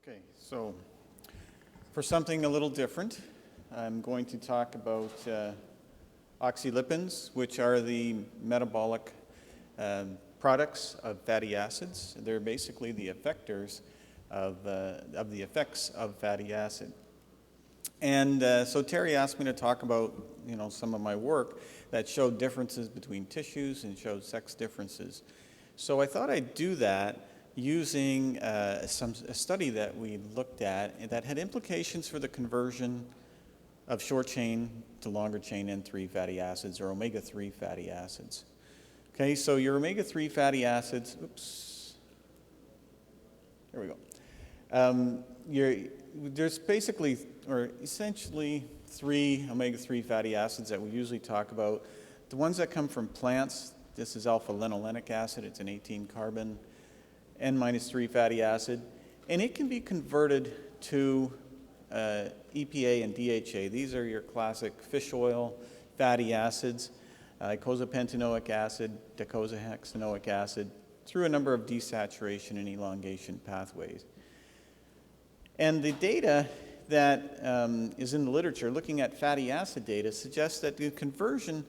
Okay, so for something a little different, I'm going to talk about oxylipins, which are the metabolic products of fatty acids. They're basically the effectors of the effects of fatty acid. And so Terry asked me to talk about, some of my work that showed differences between tissues and showed sex differences. So I thought I'd do that using a study that we looked at that had implications for the conversion of short chain to longer chain N3 fatty acids or omega-3 fatty acids. Okay, so your omega-3 fatty acids, there we go. There's basically, or essentially, three omega-3 fatty acids that we usually talk about. The ones that come from plants, this is alpha-linolenic acid, it's an 18-carbon N-3 fatty acid, and it can be converted to EPA and DHA. These are your classic fish oil fatty acids, icosapentaenoic acid, docosahexaenoic acid, through a number of desaturation and elongation pathways. And the data that is in the literature, looking at fatty acid data, suggests that the conversion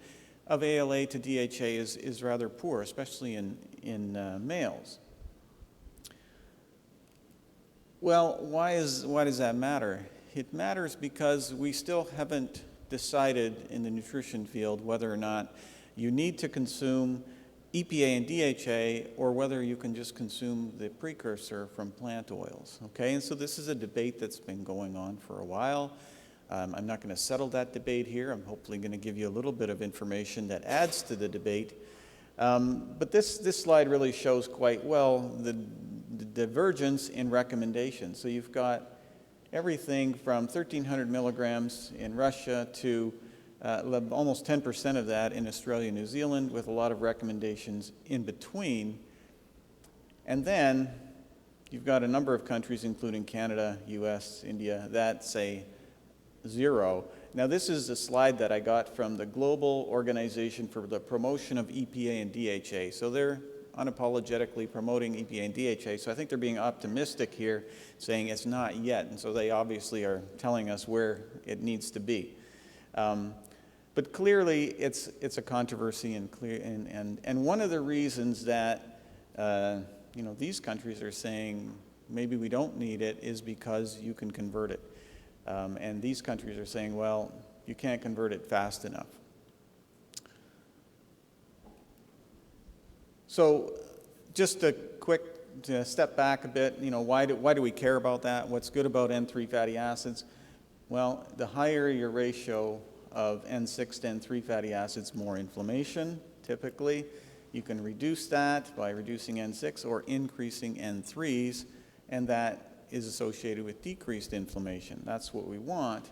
of ALA to DHA is rather poor, especially in males. Well, why does that matter? It matters because we still haven't decided in the nutrition field whether or not you need to consume EPA and DHA or whether you can just consume the precursor from plant oils. Okay, and so this is a debate that's been going on for a while. I'm not going to settle that debate here. I'm hopefully going to give you a little bit of information that adds to the debate. But this slide really shows quite well the divergence in recommendations. So you've got everything from 1,300 milligrams in Russia to almost 10% of that in Australia and New Zealand, with a lot of recommendations in between. And then you've got a number of countries, including Canada, US, India, that say 0. Now this is a slide that I got from the Global Organization for the Promotion of EPA and DHA. So they're unapologetically promoting EPA and DHA. So I think they're being optimistic here, saying it's not yet. And so they obviously are telling us where it needs to be. But clearly it's a controversy, and one of the reasons that these countries are saying maybe we don't need it is because you can convert it. And these countries are saying, well, you can't convert it fast enough. So just a quick step back a bit, why do we care about that? What's good about N3 fatty acids? Well, the higher your ratio of N6 to N3 fatty acids, more inflammation, typically. You can reduce that by reducing N6 or increasing N3s, and that is associated with decreased inflammation. That's what we want.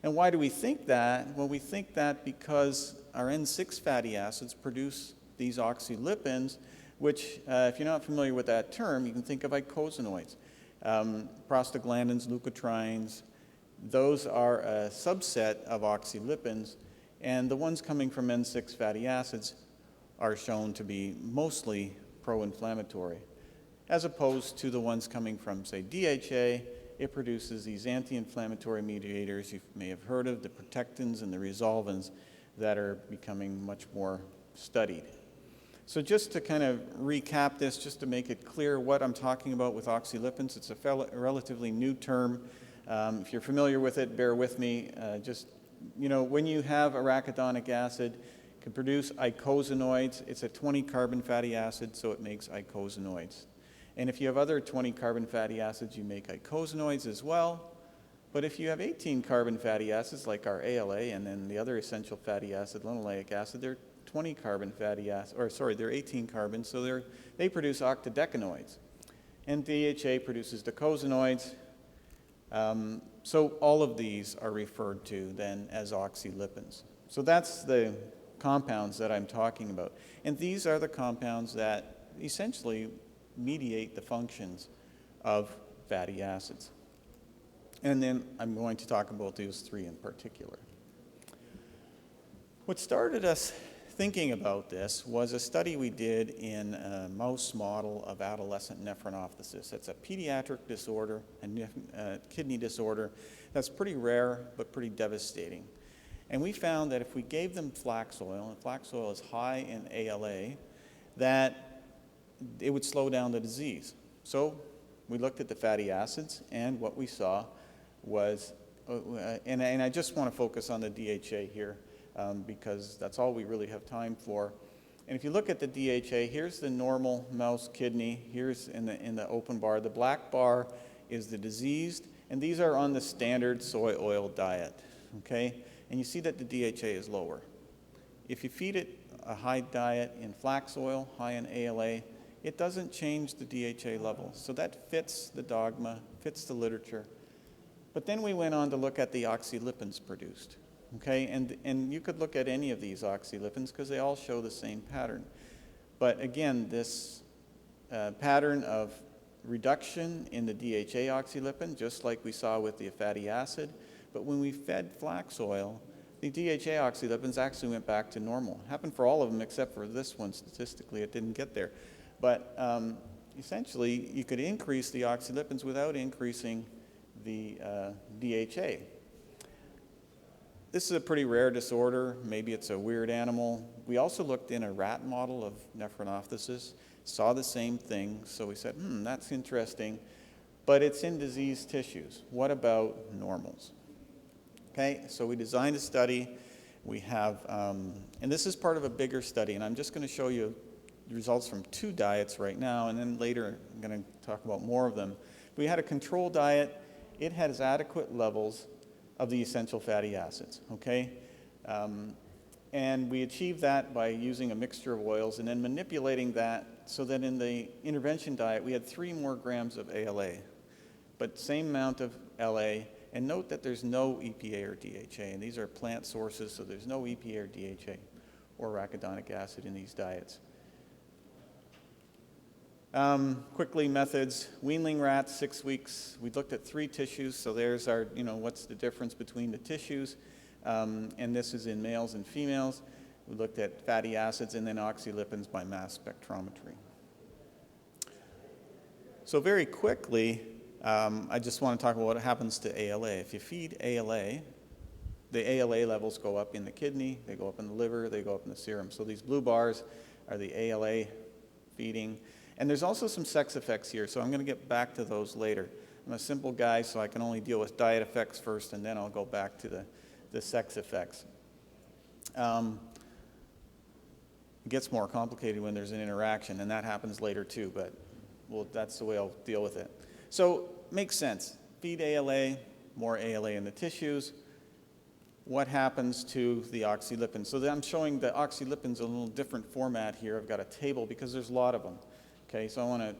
And why do we think that? Well, we think that because our N6 fatty acids produce these oxylipins, which, if you're not familiar with that term, you can think of icosanoids, prostaglandins, leukotrienes. Those are a subset of oxylipins, and the ones coming from N6 fatty acids are shown to be mostly pro-inflammatory, as opposed to the ones coming from, say, DHA. It produces these anti-inflammatory mediators you may have heard of, the protectins and the resolvins, that are becoming much more studied. So just to kind of recap this, just to make it clear what I'm talking about with oxylipins, it's a relatively new term. If you're familiar with it, bear with me. When you have arachidonic acid, it can produce icosanoids. It's a 20-carbon fatty acid, so it makes icosanoids. And if you have other 20-carbon fatty acids, you make icosanoids as well. But if you have 18-carbon fatty acids, like our ALA, and then the other essential fatty acid, linoleic acid, they're 20-carbon fatty acids, they're 18 carbon, so they produce octadecanoids. And DHA produces docosanoids. So all of these are referred to then as oxylipins. So that's the compounds that I'm talking about. And these are the compounds that essentially mediate the functions of fatty acids. And then I'm going to talk about those three in particular. What started us thinking about this was a study we did in a mouse model of adolescent nephronophthisis. It's a pediatric disorder, a kidney disorder that's pretty rare but pretty devastating. And we found that if we gave them flax oil, and flax oil is high in ALA, that it would slow down the disease. So we looked at the fatty acids, and what we saw was, and I just want to focus on the DHA here, because that's all we really have time for. And if you look at the DHA, here's the normal mouse kidney. Here's in the open bar. The black bar is the diseased, and these are on the standard soy oil diet, okay? And you see that the DHA is lower. If you feed it a high diet in flax oil, high in ALA, it doesn't change the DHA level. So that fits the dogma, fits the literature. But then we went on to look at the oxylipins produced. Okay, and you could look at any of these oxylipins because they all show the same pattern. But again, this pattern of reduction in the DHA oxylipin, just like we saw with the fatty acid, but when we fed flax oil, the DHA oxylipins actually went back to normal. It happened for all of them except for this one. Statistically, it didn't get there. But essentially, you could increase the oxylipins without increasing the DHA. This is a pretty rare disorder. Maybe it's a weird animal. We also looked in a rat model of nephronophthisis, saw the same thing. So we said, that's interesting, but it's in diseased tissues. What about normals? Okay, so we designed a study. We have, and this is part of a bigger study, and I'm just going to show you the results from 2 diets right now, and then later I'm going to talk about more of them. We had a control diet. It has adequate levels of the essential fatty acids, okay? And we achieved that by using a mixture of oils and then manipulating that so that in the intervention diet we had 3 more grams of ALA, but same amount of LA. And note that there's no EPA or DHA, and these are plant sources, so there's no EPA or DHA or arachidonic acid in these diets. Quickly, methods. Weanling rats, 6 weeks. We looked at 3 tissues, so there's our, what's the difference between the tissues. And this is in males and females. We looked at fatty acids and then oxylipins by mass spectrometry. So very quickly, I just want to talk about what happens to ALA. If you feed ALA, the ALA levels go up in the kidney, they go up in the liver, they go up in the serum. So these blue bars are the ALA feeding. And there's also some sex effects here, so I'm going to get back to those later. I'm a simple guy, so I can only deal with diet effects first, and then I'll go back to the sex effects. It gets more complicated when there's an interaction, and that happens later too, but that's the way I'll deal with it. So, makes sense. Feed ALA, more ALA in the tissues. What happens to the oxylipins? So I'm showing the oxylipins in a little different format here. I've got a table because there's a lot of them. Okay, so I want to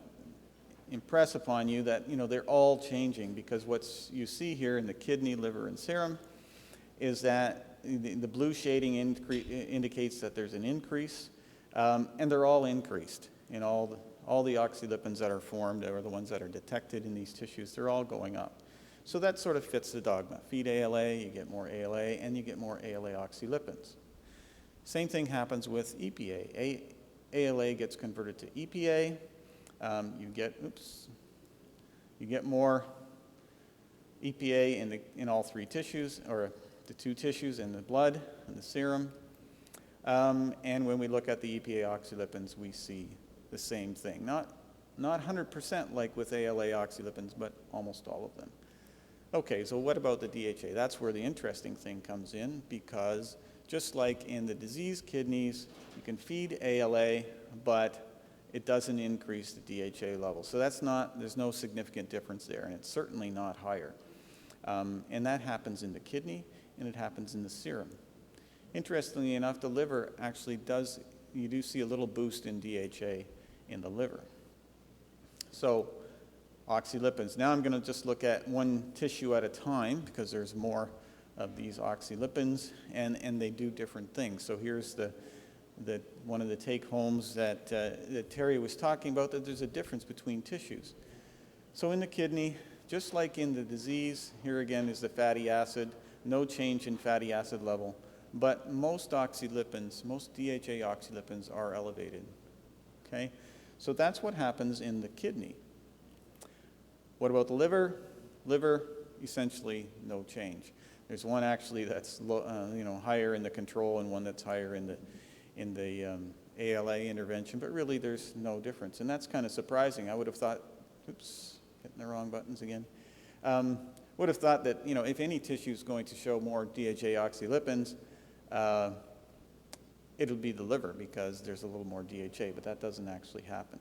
impress upon you that they're all changing, because what you see here in the kidney, liver, and serum is that the blue shading indicates that there's an increase, and they're all increased in all the oxylipins that are formed, or the ones that are detected in these tissues. They're all going up. So that sort of fits the dogma. Feed ALA, you get more ALA, and you get more ALA oxylipins. Same thing happens with EPA. ALA gets converted to EPA. You get more EPA in all 3 tissues, or the 2 tissues in the blood and the serum. And when we look at the EPA oxylipins, we see the same thing. Not 100% like with ALA oxylipins, but almost all of them. Okay, so what about the DHA? That's where the interesting thing comes in, because just like in the diseased kidneys, you can feed ALA, but it doesn't increase the DHA level. So there's no significant difference there, and it's certainly not higher. And that happens in the kidney, and it happens in the serum. Interestingly enough, the liver actually you do see a little boost in DHA in the liver. So oxylipins. Now I'm going to just look at one tissue at a time, because there's more of these oxylipins, and they do different things. So here's one of the take-homes that Terry was talking about, that there's a difference between tissues. So in the kidney, just like in the disease, here again is the fatty acid. No change in fatty acid level, but most oxylipins, most DHA oxylipins are elevated, okay? So that's what happens in the kidney. What about the liver? Liver, essentially no change. There's one actually that's higher in the control and one that's higher in the ALA intervention, but really there's no difference. And that's kind of surprising. I would have thought, oops, hitting the wrong buttons again. Would have thought that, if any tissue is going to show more DHA oxylipins, it'll be the liver because there's a little more DHA, but that doesn't actually happen.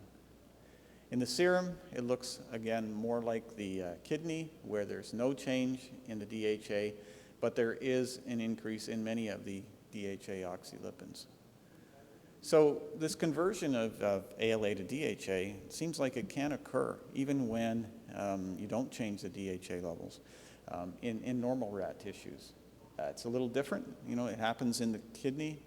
In the serum, it looks, again, more like the kidney, where there's no change in the DHA, but there is an increase in many of the DHA oxylipins. So this conversion of ALA to DHA, it seems like it can occur even when you don't change the DHA levels in normal rat tissues. It's a little different. It happens in the kidney.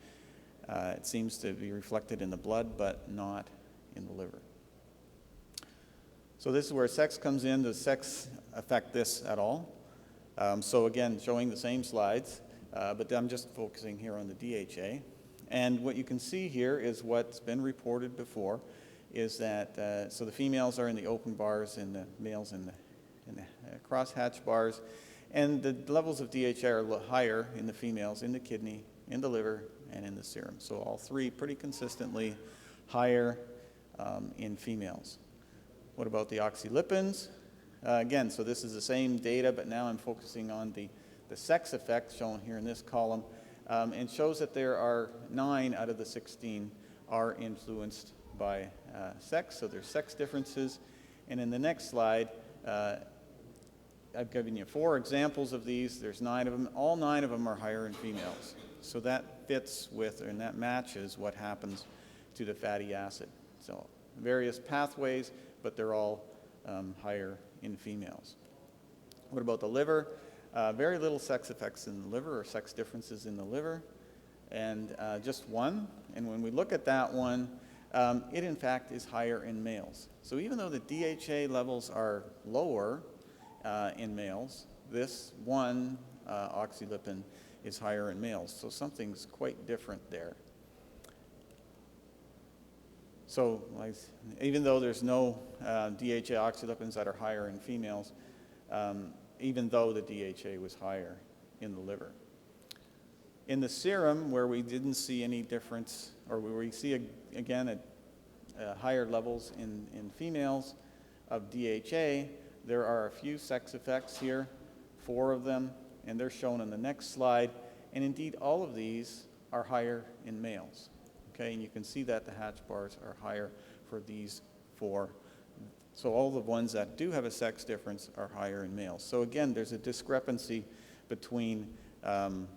It seems to be reflected in the blood, but not in the liver. So this is where sex comes in. Does sex affect this at all? So again, showing the same slides, but I'm just focusing here on the DHA. And what you can see here is what's been reported before, is that, so the females are in the open bars and the males in the crosshatch bars. And the levels of DHA are higher in the females, in the kidney, in the liver, and in the serum. So all three pretty consistently higher in females. What about the oxylipins? Again, so this is the same data, but now I'm focusing on the sex effect shown here in this column, and shows that there are 9 out of the 16 are influenced by sex, so there's sex differences. And in the next slide, I've given you 4 examples of these. There's 9 of them. All 9 of them are higher in females. So that fits with, and that matches what happens to the fatty acid. So various pathways, but they're all higher in females. What about the liver? Very little sex effects in the liver, or sex differences in the liver, and just 1. And when we look at that one, it in fact is higher in males. So even though the DHA levels are lower in males, this one oxylipin is higher in males. So something's quite different there. So even though there's no DHA oxylipins that are higher in females, even though the DHA was higher in the liver. In the serum, where we didn't see any difference, or where we see, again, higher levels in females of DHA, there are a few sex effects here, 4 of them, and they're shown in the next slide. And indeed, all of these are higher in males. Okay, and you can see that the hatch bars are higher for these 4. So all the ones that do have a sex difference are higher in males. So again, there's a discrepancy between fatty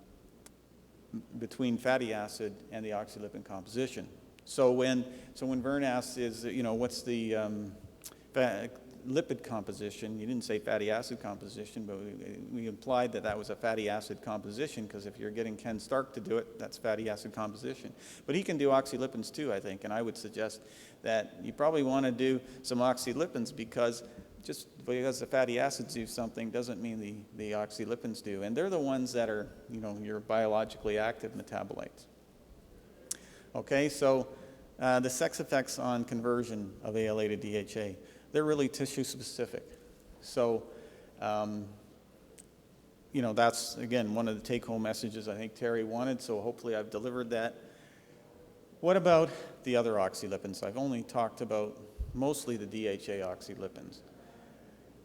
acid and the oxylipin composition. So when Vern asks, what's the lipid composition? You didn't say fatty acid composition, but we implied that that was a fatty acid composition, because if you're getting Ken Stark to do it, that's fatty acid composition. But he can do oxylipins too, I think, and I would suggest that you probably want to do some oxylipins, because just because the fatty acids do something doesn't mean the oxylipins do. And they're the ones that are, your biologically active metabolites. Okay, so the sex effects on conversion of ALA to DHA, they're really tissue specific. So, that's, again, one of the take-home messages I think Terry wanted, so hopefully I've delivered that. What about the other oxylipins? I've only talked about mostly the DHA oxylipins.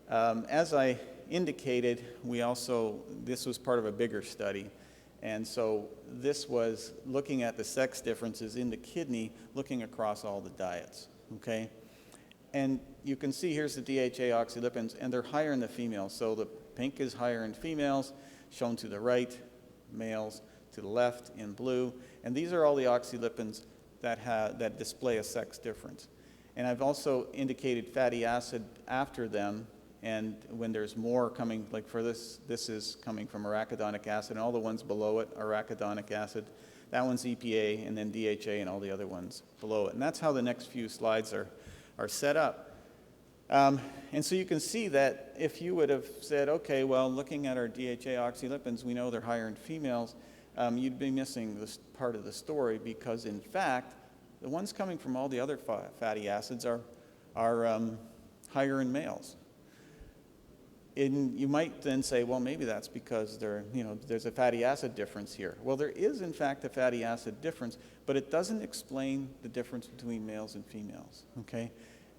As I indicated, this was part of a bigger study, and so this was looking at the sex differences in the kidney, looking across all the diets, okay? And you can see here's the DHA oxylipins, and they're higher in the females. So the pink is higher in females, shown to the right, males to the left in blue. And these are all the oxylipins that display a sex difference. And I've also indicated fatty acid after them, and when there's more coming, like for this is coming from arachidonic acid, and all the ones below it, arachidonic acid. That one's EPA, and then DHA, and all the other ones below it. And that's how the next few slides are set up. And so you can see that if you would have said, okay, well, looking at our DHA oxylipins, we know they're higher in females, you'd be missing this part of the story, because in fact, the ones coming from all the other fatty acids are higher in males. You might then say, well, maybe that's because there's a fatty acid difference here. Well, there is in fact a fatty acid difference, but it doesn't explain the difference between males and females, okay?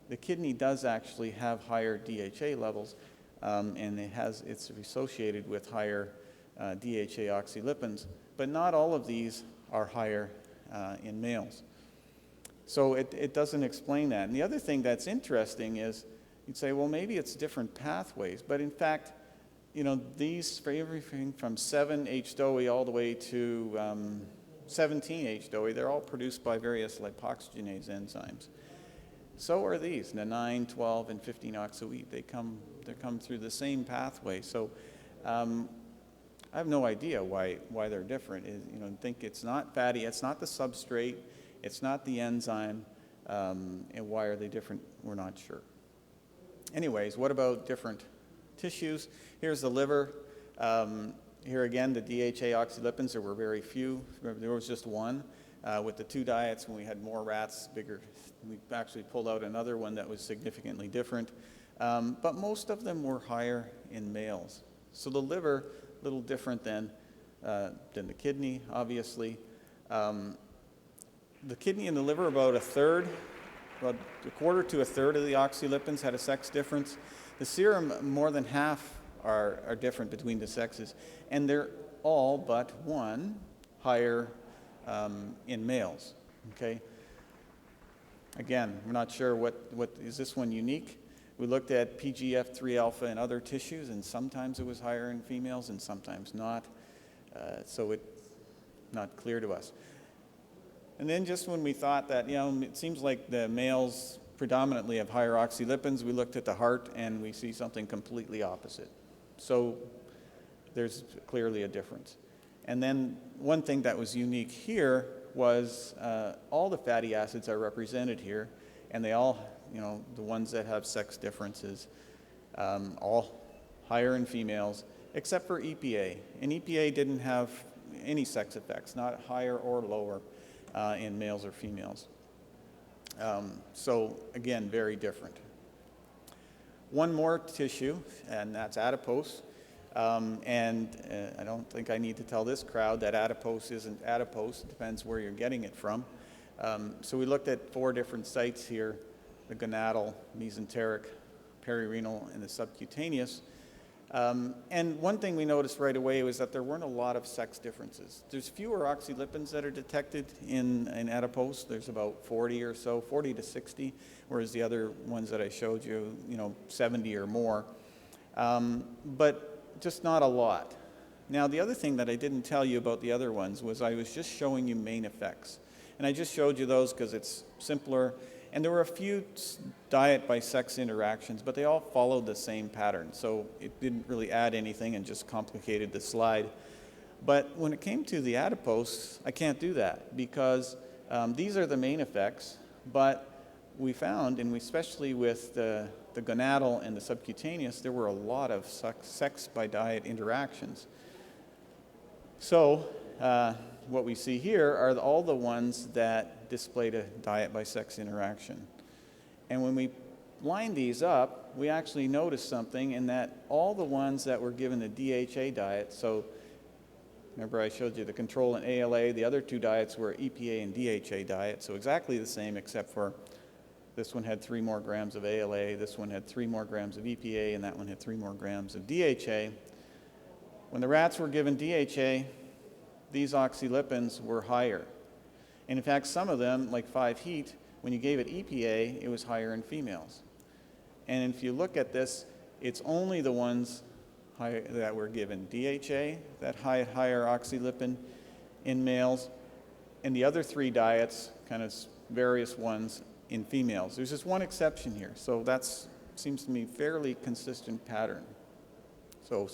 The kidney does actually have higher DHA levels, and it's associated with higher DHA oxylipins, but not all of these are higher in males. So it doesn't explain that. And the other thing that's interesting is, you'd say, well, maybe it's different pathways, but in fact, these, for everything from 7-H-DOE all the way to 17-H-DOE, they're all produced by various lipoxygenase enzymes. So are these, the 9, 12, and 15-oxo-E. They come through the same pathway. So I have no idea why they're different. I think it's not fatty, it's not the substrate, it's not the enzyme, and why are they different? We're not sure. Anyways, what about different tissues? Here's the liver. Here again, the DHA oxylipins, there were very few. There was just one. With the 2 diets, when we had more rats, bigger, we actually pulled out another one that was significantly different. But most of them were higher in males. So the liver, a little different than the kidney, obviously. The kidney and the liver, about a quarter to a third of the oxylipins had a sex difference. The serum, more than half are different between the sexes, and they're all but one higher in males, okay? Again, we're not sure what is this one unique. We looked at PGF3 alpha in other tissues, and sometimes it was higher in females and sometimes not, so it's not clear to us. And then just when we thought that, it seems like the males predominantly have higher oxylipins, we looked at the heart and we see something completely opposite. So there's clearly a difference. And then one thing that was unique here was all the fatty acids are represented here, and they all, the ones that have sex differences, all higher in females, except for EPA. And EPA didn't have any sex effects, not higher or lower in males or females. So again, very different. One more tissue, and that's adipose. And I don't think I need to tell this crowd that adipose isn't adipose. It depends where you're getting it from. So we looked at 4 different sites here: the gonadal, mesenteric, perirenal, and the subcutaneous. And one thing we noticed right away was that there weren't a lot of sex differences. There's fewer oxylipins that are detected in adipose. There's about 40 or so, 40 to 60, whereas the other ones that I showed you, 70 or more. But just not a lot. Now, the other thing that I didn't tell you about the other ones was I was just showing you main effects. And I just showed you those because it's simpler. And there were a few diet by sex interactions, but they all followed the same pattern. So it didn't really add anything and just complicated the slide. But when it came to the adipose, I can't do that because these are the main effects. But we found, and especially with the gonadal and the subcutaneous, there were a lot of sex by diet interactions. So what we see here are all the ones that displayed a diet by sex interaction. And when we line these up, we actually noticed something in that all the ones that were given the DHA diet, so remember I showed you the control and ALA, the other 2 diets were EPA and DHA diet, so exactly the same except for this one had 3 more grams of ALA, this one had 3 more grams of EPA, and that one had 3 more grams of DHA. When the rats were given DHA, these oxylipins were higher. And in fact, some of them, like 5-HEAT, when you gave it EPA, it was higher in females. And if you look at this, it's only the ones that were given DHA that had higher oxylipin in males, and the other 3 diets, kind of various ones, in females. There's just one exception here, so that seems to me fairly consistent pattern. So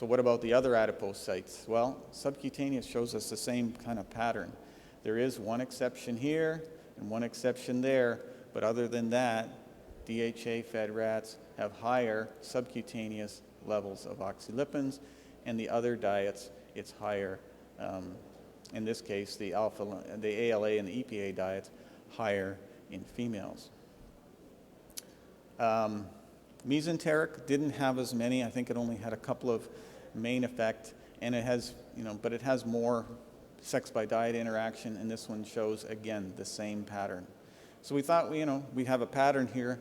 what about the other adipose sites? Well, subcutaneous shows us the same kind of pattern. There is one exception here and one exception there, but other than that, DHA-fed rats have higher subcutaneous levels of oxylipins, and the other diets, it's higher in this case, the ALA and the EPA diets, higher in females. Mesenteric didn't have as many. I think it only had a couple of main effect, and it has, but it has more sex by diet interaction, and this one shows, again, the same pattern. So we thought, we have a pattern here.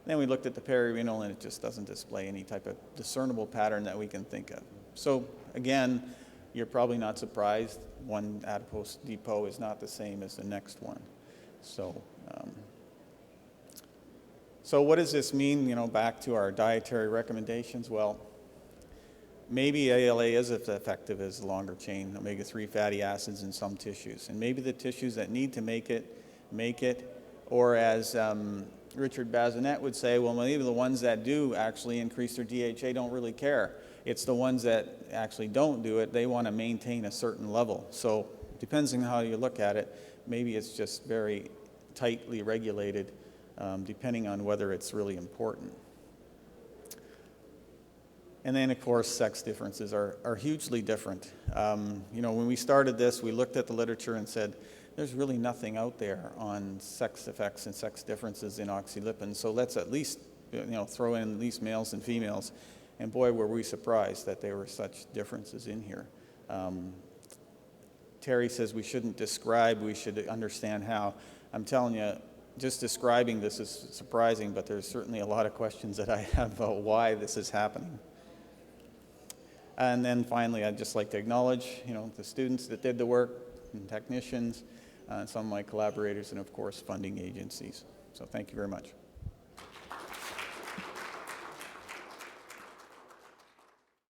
Then we looked at the perirenal, and it just doesn't display any type of discernible pattern that we can think of. So again, you're probably not surprised. One adipose depot is not the same as the next one. So what does this mean, back to our dietary recommendations? Well, maybe ALA is as effective as longer chain omega-3 fatty acids in some tissues. And maybe the tissues that need to make it, or as Richard Bazinet would say, well, maybe the ones that do actually increase their DHA don't really care. It's the ones that actually don't do it, they want to maintain a certain level. So depending on how you look at it, maybe it's just very tightly regulated, depending on whether it's really important. And then, of course, sex differences are hugely different. When we started this, we looked at the literature and said, there's really nothing out there on sex effects and sex differences in oxylipins, so let's at least throw in at least males and females. And boy, were we surprised that there were such differences in here. Terry says we shouldn't describe, we should understand how. I'm telling you, just describing this is surprising, but there's certainly a lot of questions that I have about why this is happening. And then finally, I'd just like to acknowledge, the students that did the work, and technicians, some of my collaborators, and of course, funding agencies. So thank you very much.